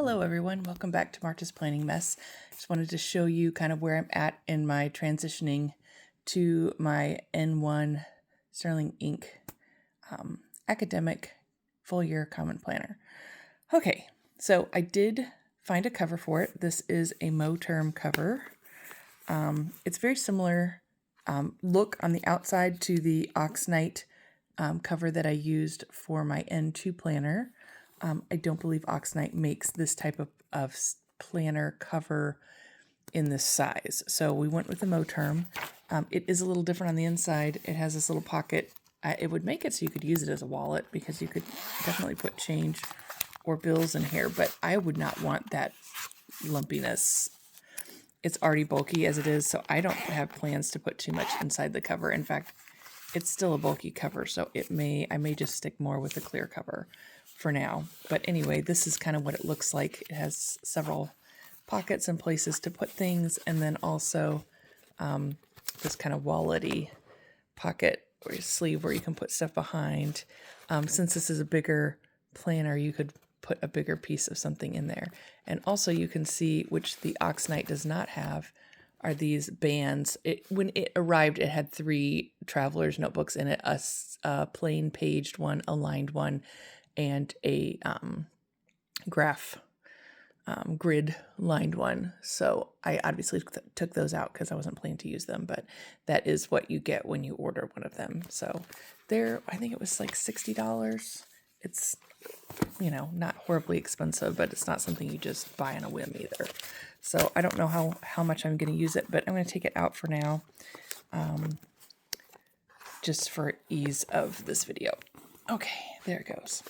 Hello everyone, welcome back to Marta's Planning Mess. Just wanted to show you kind of where I'm at in my transitioning to my N1 Sterling Ink academic full year common planner. Okay, so I did find a cover for it. This is a Moterm cover. It's very similar look on the outside to the Oxnite cover that I used for my N2 planner. I don't believe Oxnite makes this type of planner cover in this size. So we went with the Moterm. It is a little different on the inside. It has this little pocket. It would make it so you could use it as a wallet because you could definitely put change or bills in here, but I would not want that lumpiness. It's already bulky as it is, so I don't have plans to put too much inside the cover. In fact, it's still a bulky cover, so I may just stick more with the clear cover for now. But anyway, this is kind of what it looks like. It has several pockets and places to put things, and then also this kind of wallet-y pocket or sleeve where you can put stuff behind. Since this is a bigger planner, you could put a bigger piece of something in there. And also you can see, which the Oxnite does not have, are these bands. When it arrived, it had 3 traveler's notebooks in it, a plain paged one, a lined one, and a graph grid lined one. So I obviously took those out because I wasn't planning to use them, but that is what you get when you order one of them. So I think it was like $60. It's, not horribly expensive, but it's not something you just buy on a whim either. So I don't know how much I'm going to use it, but I'm going to take it out for now, just for ease of this video. Okay, there it goes.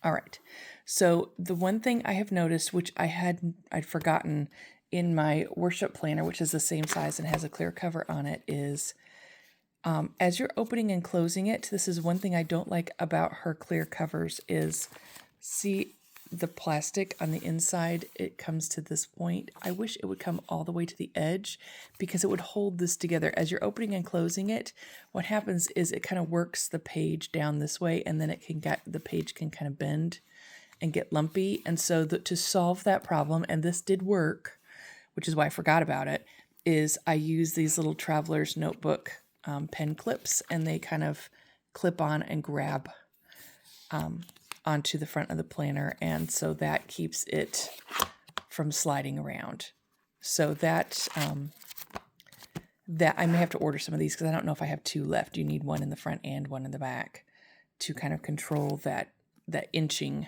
All right. So the one thing I have noticed, which I'd forgotten in my worship planner, which is the same size and has a clear cover on it, is as you're opening and closing it, this is one thing I don't like about her clear covers is, see the plastic on the inside, it comes to this point. I wish it would come all the way to the edge because it would hold this together. As you're opening and closing it, what happens is it kind of works the page down this way, and then the page can kind of bend and get lumpy. And so to solve that problem, and this did work, which is why I forgot about it, is I use these little traveler's notebook pen clips, and they kind of clip on and grab onto the front of the planner, and so that keeps it from sliding around. So that I may have to order some of these because I don't know if I have 2 left. You need one in the front and one in the back to kind of control that inching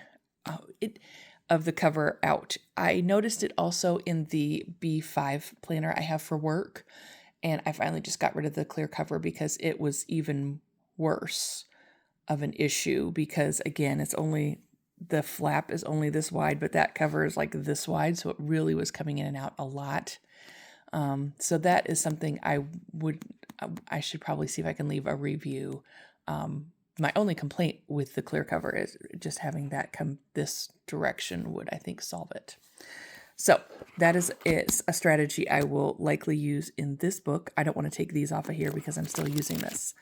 of the cover out. I noticed it also in the B5 planner I have for work, and I finally just got rid of the clear cover because it was even worse of an issue because, again, the flap is only this wide, but that cover is like this wide, so it really was coming in and out a lot. So that is something I should probably see if I can leave a review. My only complaint with the clear cover is just having that come this direction would, I think, solve it. So that is a strategy I will likely use in this book. I don't want to take these off of here because I'm still using this.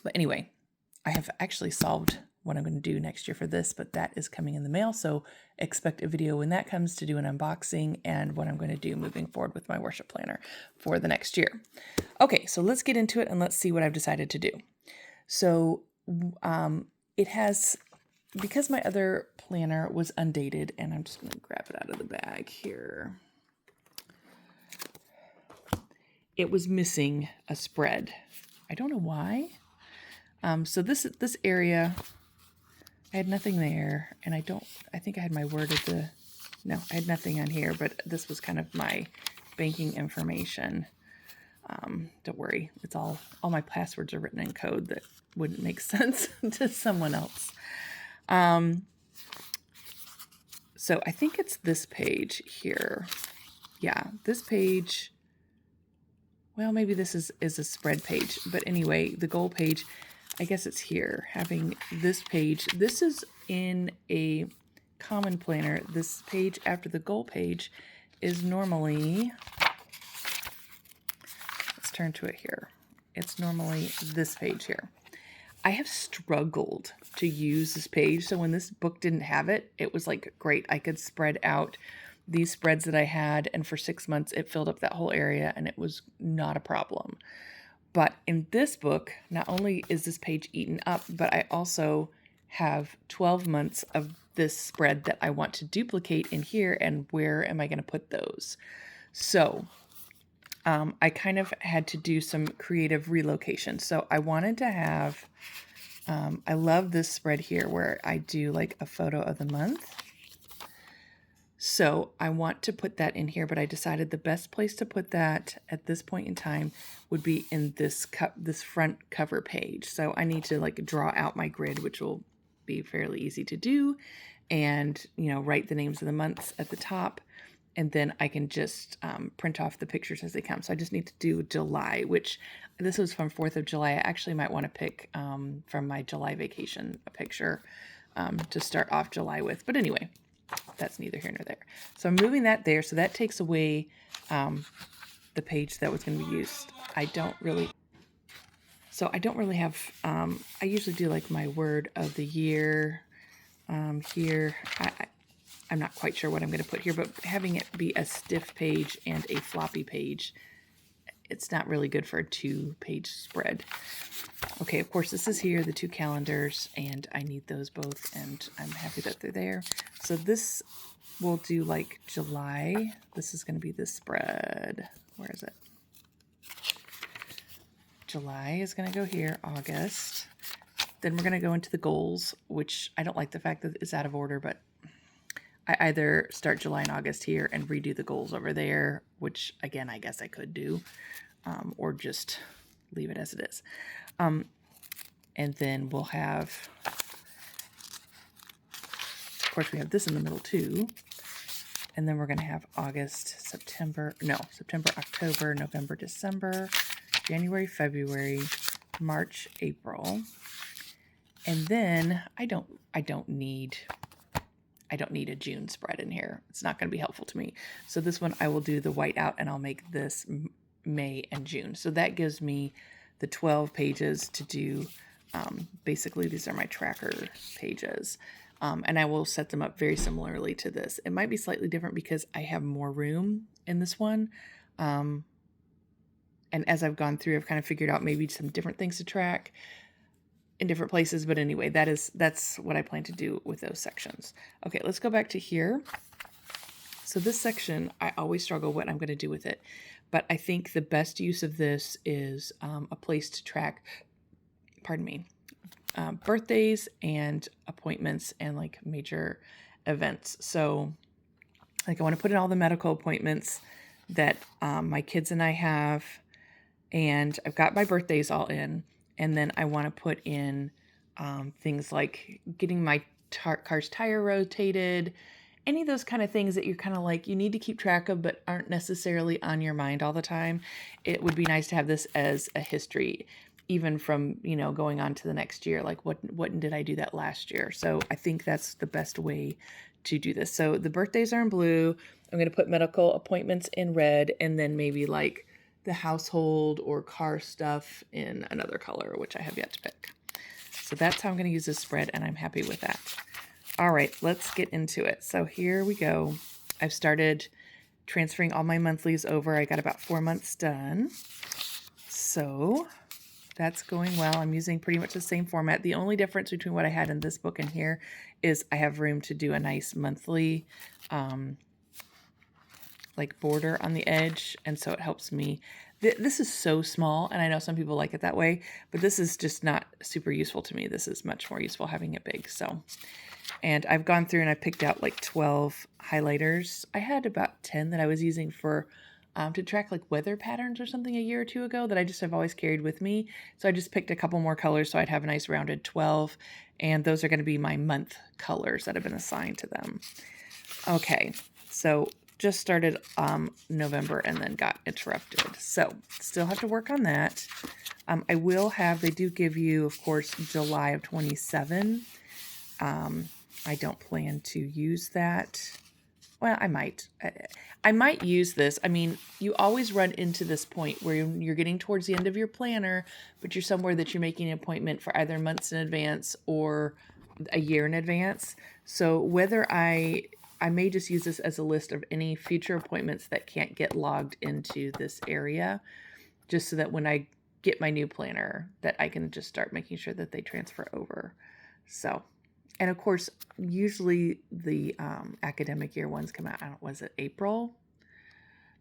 But anyway, I have actually solved what I'm going to do next year for this, but that is coming in the mail. So expect a video when that comes to do an unboxing and what I'm going to do moving forward with my worship planner for the next year. Okay, so let's get into it and let's see what I've decided to do. So it has, because my other planner was undated, and I'm just going to grab it out of the bag here. It was missing a spread. I don't know why. So this area, I had nothing there, and I think I had my word no, I had nothing on here, but this was kind of my banking information. Don't worry, it's all my passwords are written in code that wouldn't make sense to someone else. So I think it's this page here. Yeah, this page. Well, maybe this is a spread page, but anyway, the goal page, I guess it's here, having this page. This is in a common planner. This page after the goal page is normally, let's turn to it here. It's normally this page here. I have struggled to use this page. So when this book didn't have it, it was like great. I could spread out these spreads that I had, and for 6 months it filled up that whole area and it was not a problem. But in this book, not only is this page eaten up, but I also have 12 months of this spread that I want to duplicate in here, and where am I going to put those? So I kind of had to do some creative relocation. So I wanted to have, I love this spread here where I do like a photo of the month. So I want to put that in here, but I decided the best place to put that at this point in time would be in this front cover page. So I need to like draw out my grid, which will be fairly easy to do, and write the names of the months at the top, and then I can just print off the pictures as they come. So I just need to do July, which this was from 4th of July. I actually might want to pick from my July vacation a picture to start off July with. But anyway, that's neither here nor there. So I'm moving that there. So that takes away the page that was going to be used. I don't really have, I usually do like my word of the year here. I'm not quite sure what I'm going to put here, but having it be a stiff page and a floppy page, it's not really good for a 2-page spread. Okay, of course, this is here, the 2 calendars, and I need those both, and I'm happy that they're there. So this will do like July. This is going to be this spread. Where is it? July is going to go here, August. Then we're going to go into the goals, which I don't like the fact that it's out of order, but I either start July and August here and redo the goals over there, which again, I guess I could do, or just leave it as it is. And then we'll have, of course, we have this in the middle too. And then we're going to have September, October, November, December, January, February, March, April. And then I don't need a June spread in here. It's not going to be helpful to me. So this one I will do the white out, and I'll make this May and June. So that gives me the 12 pages to do. Basically, these are my tracker pages. And I will set them up very similarly to this. It might be slightly different because I have more room in this one. And as I've gone through, I've kind of figured out maybe some different things to track in different places. But anyway, that's what I plan to do with those sections. Okay, let's go back to here. So this section, I always struggle what I'm going to do with it. But I think the best use of this is a place to track, birthdays and appointments and like major events. So like I want to put in all the medical appointments that my kids and I have, and I've got my birthdays all in. And then I want to put in things like getting my car's tire rotated, any of those kind of things that you're kind of like, you need to keep track of, but aren't necessarily on your mind all the time. It would be nice to have this as a history, even from, going on to the next year. Like what did I do that last year? So I think that's the best way to do this. So the birthdays are in blue. I'm going to put medical appointments in red, and then maybe like the household or car stuff in another color, which I have yet to pick. So that's how I'm going to use this spread, and I'm happy with that. All right, let's get into it. So here we go. I've started transferring all my monthlies over. I got about 4 months done. So that's going well. I'm using pretty much the same format. The only difference between what I had in this book and here is I have room to do a nice monthly like border on the edge, and so it helps me. This is so small, and I know some people like it that way, but this is just not super useful to me. This is much more useful having it big. So, and I've gone through and I picked out like 12 highlighters. I had about 10 that I was using for to track like weather patterns or something a year or two ago that I just have always carried with me. So I just picked a couple more colors so I'd have a nice rounded 12, and those are going to be my month colors that have been assigned to them. Okay, so just started November and then got interrupted. So still have to work on that. I will have, they do give you, of course, July of 27. I don't plan to use that well, I might use this. I mean, you always run into this point where you're getting towards the end of your planner, but you're somewhere that you're making an appointment for either months in advance or a year in advance. So whether I may just use this as a list of any future appointments that can't get logged into this area, just so that when I get my new planner, that I can just start making sure that they transfer over. So, and of course, usually the academic year ones come out, was it April?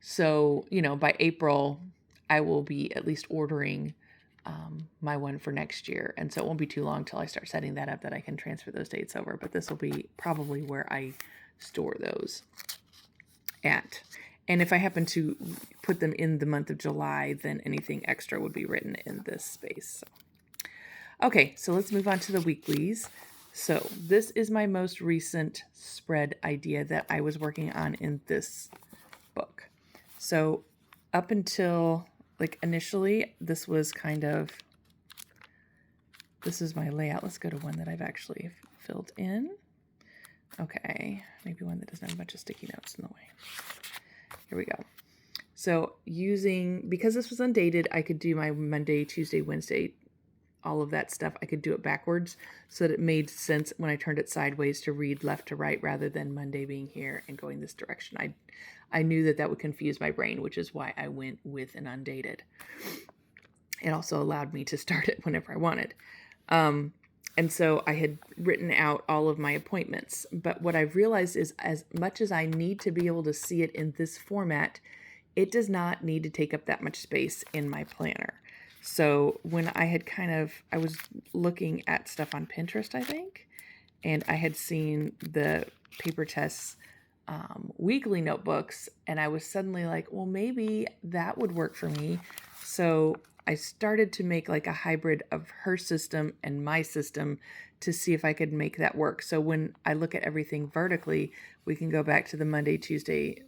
So, by April, I will be at least ordering my one for next year. And so it won't be too long till I start setting that up that I can transfer those dates over. But this will be probably where I store those at. And if I happen to put them in the month of July, then anything extra would be written in this space. Okay, so let's move on to the weeklies. So this is my most recent spread idea that I was working on in this book. So up until initially, this was this is my layout. Let's go to one that I've actually filled in. Okay, maybe one that doesn't have a bunch of sticky notes in the way. Here we go. So because this was undated, I could do my Monday, Tuesday, Wednesday, all of that stuff. I could do it backwards so that it made sense when I turned it sideways to read left to right rather than Monday being here and going this direction. I knew that would confuse my brain, which is why I went with an undated. It also allowed me to start it whenever I wanted. And so I had written out all of my appointments. But what I've realized is as much as I need to be able to see it in this format, it does not need to take up that much space in my planner. So when I was looking at stuff on Pinterest, I think, and I had seen the Paper Tests weekly notebooks, and I was suddenly like, well, maybe that would work for me. So I started to make like a hybrid of her system and my system to see if I could make that work. So when I look at everything vertically, we can go back to the Monday, Tuesday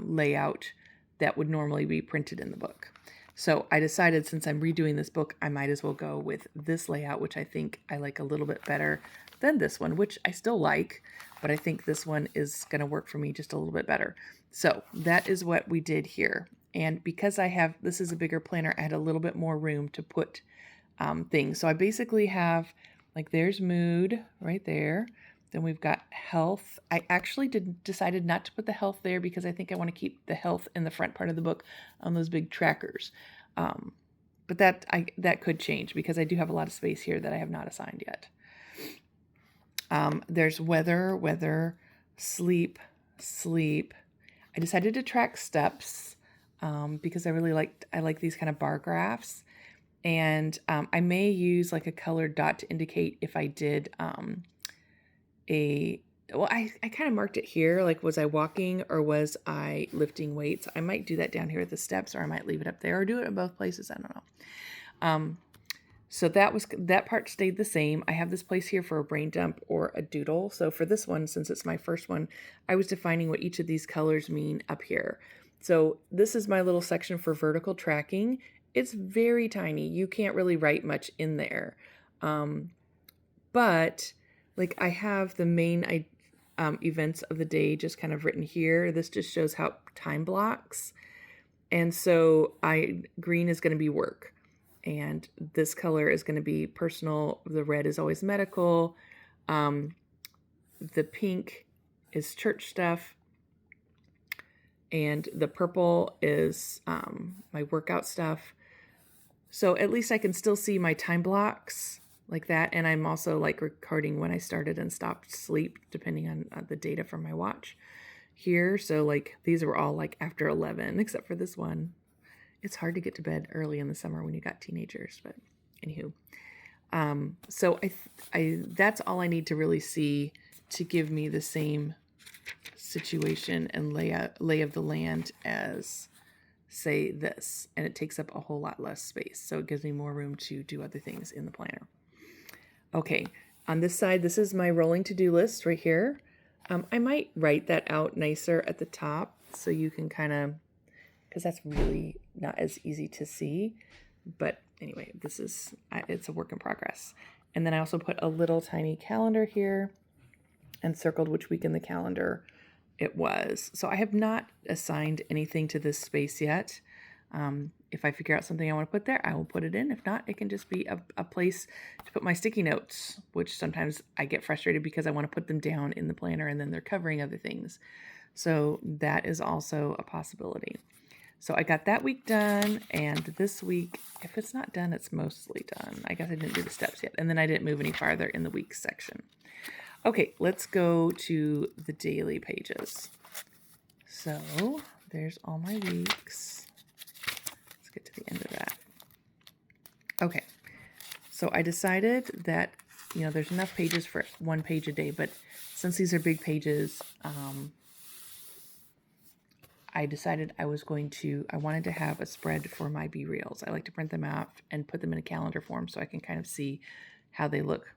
layout that would normally be printed in the book. So I decided, since I'm redoing this book, I might as well go with this layout, which I think I like a little bit better than this one, which I still like, but I think this one is going to work for me just a little bit better. So that is what we did here. And because this is a bigger planner, I had a little bit more room to put things. So I basically have, there's mood right there. Then we've got health. I actually decided not to put the health there because I think I want to keep the health in the front part of the book on those big trackers. But that could change because I do have a lot of space here that I have not assigned yet. There's weather, sleep. I decided to track steps because I like these kind of bar graphs. And I may use like a colored dot to indicate if I did I kind of marked it here, like was I walking or was I lifting weights? I might do that down here at the steps, or I might leave it up there or do it in both places. I don't know. So that part stayed the same. I have this place here for a brain dump or a doodle. So for this one, since it's my first one, I was defining what each of these colors mean up here. So this is my little section for vertical tracking. It's very tiny. You can't really write much in there. But I have the main events of the day just kind of written here. This just shows how time blocks. And so green is going to be work. And this color is going to be personal. The red is always medical. The pink is church stuff. And the purple is my workout stuff. So at least I can still see my time blocks like that. And I'm also recording when I started and stopped sleep, depending on the data from my watch here. So these were all after 11, except for this one. It's hard to get to bed early in the summer when you got teenagers, but anywho. So I that's all I need to really see to give me the same situation and lay of the land as, say, this. And it takes up a whole lot less space. So it gives me more room to do other things in the planner. Okay, on this side, this is my rolling to-do list right here. I might write that out nicer at the top so you can kind of, because that's really not as easy to see. But anyway, it's a work in progress. And then I also put a little tiny calendar here and circled which week in the calendar it was. So I have not assigned anything to this space yet. If I figure out something I want to put there, I will put it in. If not, it can just be a place to put my sticky notes, which sometimes I get frustrated because I want to put them down in the planner and then they're covering other things. So that is also a possibility. So I got that week done, and this week, if it's not done, it's mostly done. I guess I didn't do the steps yet, and then I didn't move any farther in the weeks section. Okay, let's go to the daily pages. So there's all my weeks. Let's get to the end of that. Okay, so I decided that, there's enough pages for 1 page a day, but since these are big pages, I decided I wanted to have a spread for my BeReals. I like to print them out and put them in a calendar form so I can kind of see how they look.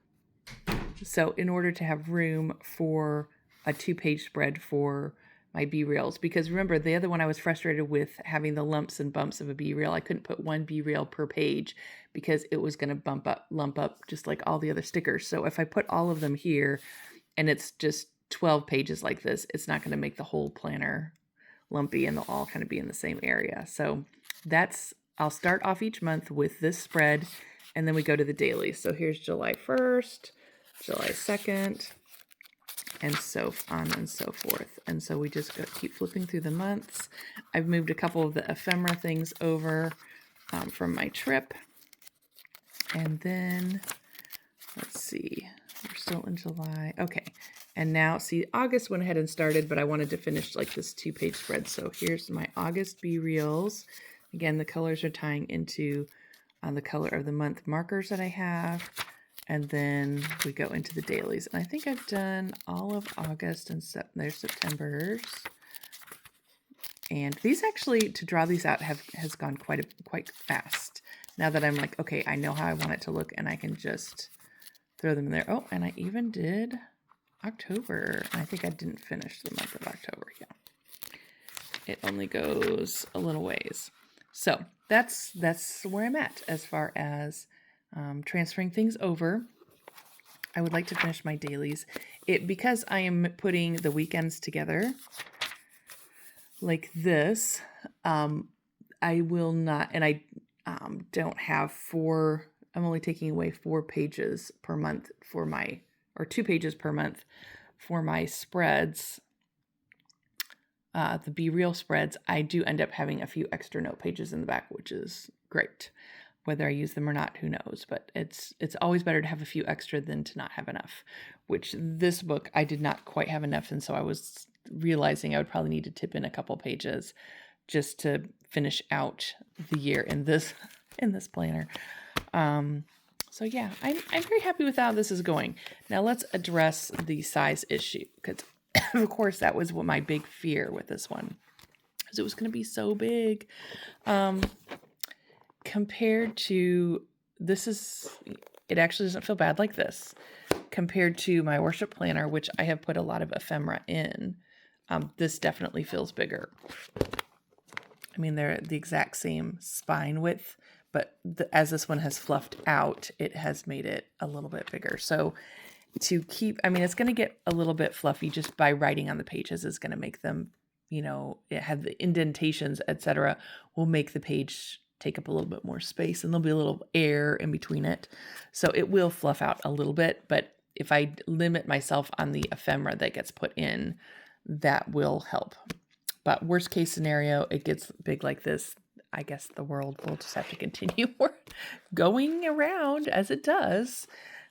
So in order to have room for a 2-page spread for my BeReals, because remember the other one I was frustrated with having the lumps and bumps of a BeReal. I couldn't put 1 BeReal per page because it was going to lump up just like all the other stickers. So if I put all of them here and it's just 12 pages like this, it's not going to make the whole planner lumpy and they'll all kind of be in the same area. So I'll start off each month with this spread and then we go to the daily. So here's July 1st, July 2nd, and so on and so forth. And so we just keep flipping through the months. I've moved a couple of the ephemera things over from my trip. And then, let's see, we're still in July. Okay. And now, see, August went ahead and started, but I wanted to finish like this 2-page spread. So here's my August BeReals. Again, the colors are tying into the color of the month markers that I have. And then we go into the dailies. And I think I've done all of August and there's September's. And these actually, to draw these out, has gone quite fast. Now that I'm like, okay, I know how I want it to look, and I can just throw them in there. Oh, and I even did October. I think I didn't finish the month of October. Yeah, it only goes a little ways. So that's where I'm at as far as transferring things over. I would like to finish my dailies. Because I am putting the weekends together like this, I will not, and I don't have I'm only taking away 4 pages per month or 2 pages per month for my spreads. The BeReal spreads, I do end up having a few extra note pages in the back, which is great. Whether I use them or not, who knows? But it's always better to have a few extra than to not have enough, which this book, I did not quite have enough. And so I was realizing I would probably need to tip in a couple pages just to finish out the year in this planner. So yeah, I'm very happy with how this is going. Now let's address the size issue, because of course that was what my big fear with this one, because it was going to be so big. Compared to it actually doesn't feel bad like this. Compared to my worship planner, which I have put a lot of ephemera in, this definitely feels bigger. I mean, they're the exact same spine width, but as this one has fluffed out, it has made it a little bit bigger. So it's going to get a little bit fluffy just by writing on the pages is going to make them, it had the indentations, etc., will make the page take up a little bit more space, and there'll be a little air in between it. So it will fluff out a little bit, but if I limit myself on the ephemera that gets put in, that will help. But worst case scenario, it gets big like this. I guess the world will just have to continue going around as it does,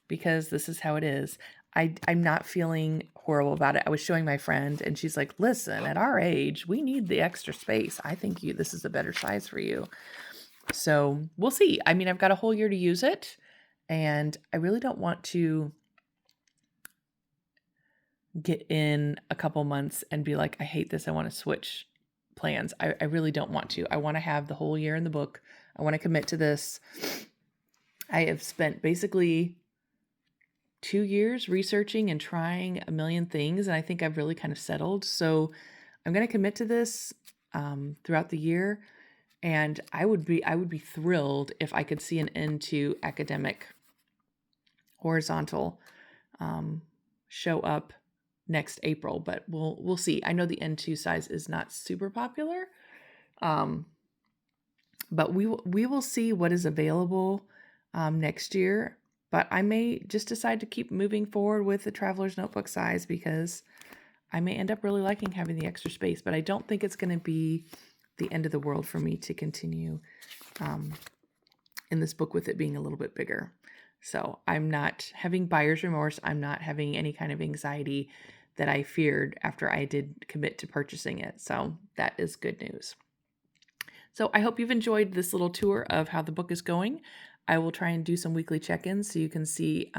because this is how it is. I'm not feeling horrible about it. I was showing my friend and she's like, listen, at our age, we need the extra space. I think this is a better size for you. So we'll see. I mean, I've got a whole year to use it, and I really don't want to get in a couple months and be like, I hate this. I want to switch plans. I really don't want to. I want to have the whole year in the book. I want to commit to this. I have spent basically 2 years researching and trying a million things, and I think I've really kind of settled. So I'm going to commit to this throughout the year. And I would be thrilled if I could see an end to academic horizontal show up next April, but we'll see. I know the N2 size is not super popular, but we will see what is available next year. But I may just decide to keep moving forward with the Traveler's Notebook size because I may end up really liking having the extra space. But I don't think it's going to be the end of the world for me to continue in this book with it being a little bit bigger. So I'm not having buyer's remorse. I'm not having any kind of anxiety that I feared after I did commit to purchasing it. So that is good news. So I hope you've enjoyed this little tour of how the book is going. I will try and do some weekly check-ins so you can see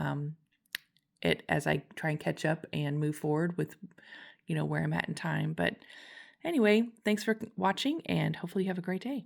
it as I try and catch up and move forward with, where I'm at in time. But anyway, thanks for watching and hopefully you have a great day.